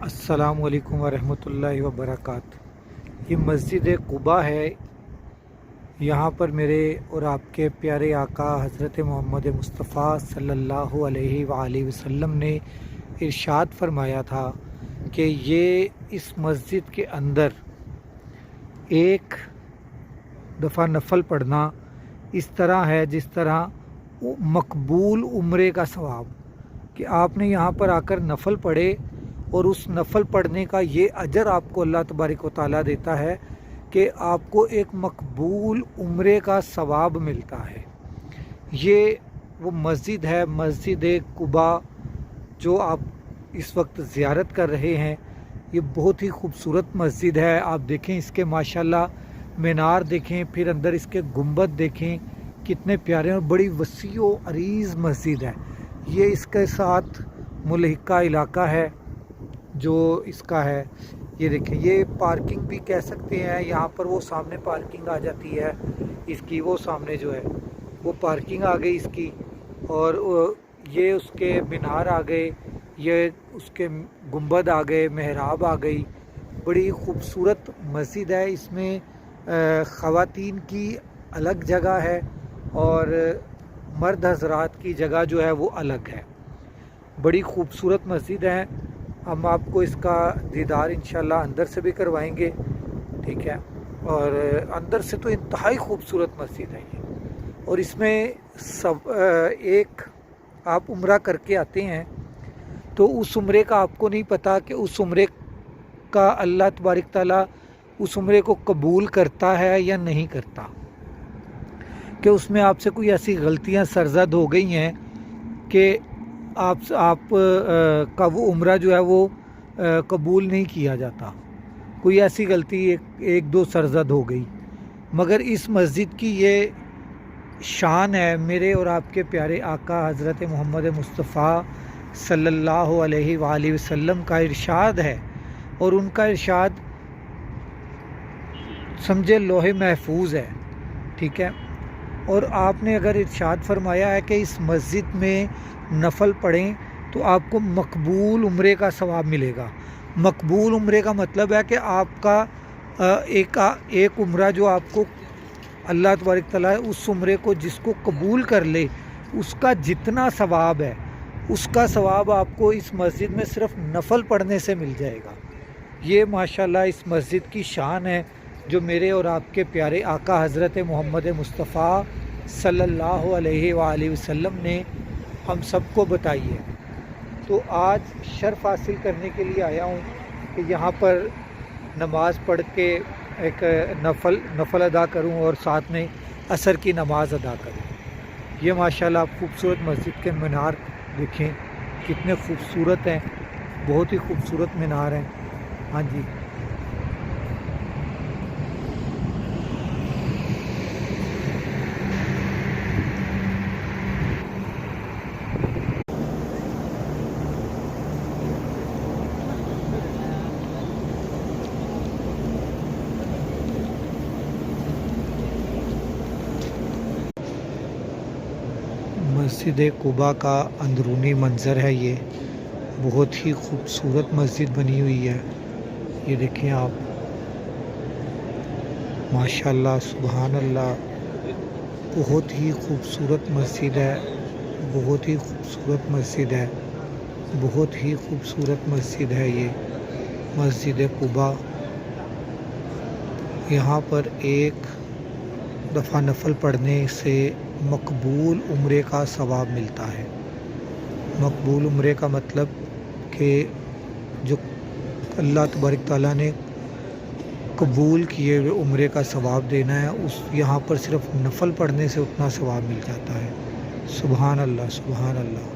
अस्सलाम वालेकुम वरहमतुल्लाहि वबरकातुहू। ये मस्जिद कुबा है। यहाँ पर मेरे और आपके प्यारे आका हज़रत मोहम्मद मुस्तफ़ा सल्लल्लाहु अलैहि वआलिहि वसल्लम ने इरशाद फरमाया था कि ये इस मस्जिद के अंदर एक दफ़ा नफल पढ़ना इस तरह है जिस तरह मकबूल उम्रे का सवाब, कि आपने यहाँ पर आकर नफल पढ़े और उस नफल पढ़ने का ये अजर आपको अल्लाह तबारक व तआला देता है कि आपको एक मकबूल उम्रे का सवाब मिलता है। ये वो मस्जिद है, मस्जिद कुबा, जो आप इस वक्त ज़ियारत कर रहे हैं। ये बहुत ही खूबसूरत मस्जिद है। आप देखें इसके माशाल्लाह मीनार देखें, फिर अंदर इसके गुंबद देखें, कितने प्यारे और बड़ी वसी व अरीज़ मस्जिद है। ये इसके साथ मुल्हिका इलाका है जो इसका है। ये देखें, ये पार्किंग भी कह सकते हैं। यहाँ पर वो सामने पार्किंग आ जाती है इसकी, वो सामने जो है वो पार्किंग आ गई इसकी, और ये उसके मीनार आ गए, ये उसके गुंबद आ गए, मेहराब आ गई। बड़ी खूबसूरत मस्जिद है। इसमें ख़वातीन की अलग जगह है और मर्द हज़रात की जगह जो है वो अलग है। बड़ी खूबसूरत मस्जिद है। हम आपको इसका दीदार इंशाल्लाह अंदर से भी करवाएंगे, ठीक है। और अंदर से तो इंतहाई खूबसूरत मस्जिद है ये। और इसमें सब एक आप उम्रा करके आते हैं तो उस उम्रे का आपको नहीं पता कि उस उम्रे का अल्लाह तबारक तआला उस उम्रे को कबूल करता है या नहीं करता, कि उसमें आपसे कोई ऐसी गलतियां सरजद हो गई हैं कि आप का वो उम्रा जो है वो कबूल नहीं किया जाता। कोई ऐसी गलती एक दो सरजद हो गई। मगर इस मस्जिद की ये शान है। मेरे और आपके प्यारे आका हज़रत मोहम्मद मुस्तफ़ा सल्लल्लाहु अलैहि वआलिहि वसल्लम का इरशाद है, और उनका इरशाद समझे लोहे महफूज है, ठीक है। और आपने अगर इरशाद फरमाया है कि इस मस्जिद में नफल पढ़ें तो आपको मकबूल उम्रे का सवाब मिलेगा। मकबूल उम्रे का मतलब है कि आपका एक उम्रा जो आपको अल्लाह तबारक तआला उस उम्रे को जिसको कबूल कर ले, उसका जितना सवाब है उसका सवाब आपको इस मस्जिद में सिर्फ नफल पढ़ने से मिल जाएगा। ये माशाल्लाह इस मस्जिद की शान है जो मेरे और आपके प्यारे आका हज़रत मोहम्मद मुस्तफ़ा सल्लल्लाहु अलैहि वआलिहि वसल्लम ने हम सबको बताई है। तो आज शर्फ हासिल करने के लिए आया हूँ कि यहाँ पर नमाज़ पढ़ के एक नफल अदा करूँ और साथ में असर की नमाज़ अदा करूँ। ये माशाल्लाह खूबसूरत मस्जिद के मीनार देखें, कितने खूबसूरत हैं, बहुत ही खूबसूरत मीनार हैं। हाँ जी, मस्जिद कुबा का अंदरूनी मंज़र है। ये बहुत ही खूबसूरत मस्जिद बनी हुई है। ये देखें आप, माशाल्लाह सुबहान अल्लाह, बहुत ही खूबसूरत मस्जिद है, बहुत ही खूबसूरत मस्जिद है, बहुत ही खूबसूरत मस्जिद है ये मस्जिद कुबा। यहाँ पर एक दफ़ा नफल पढ़ने से मकबूल उम्रे का सवाब मिलता है। मकबूल उम्रे का मतलब कि जो अल्लाह तबारक तआला ने कबूल किए हुए उम्रे का सवाब देना है, उस यहाँ पर सिर्फ नफल पढ़ने से उतना सवाब मिल जाता है। सुबहान अल्लाह, सुबहान अल्लाह।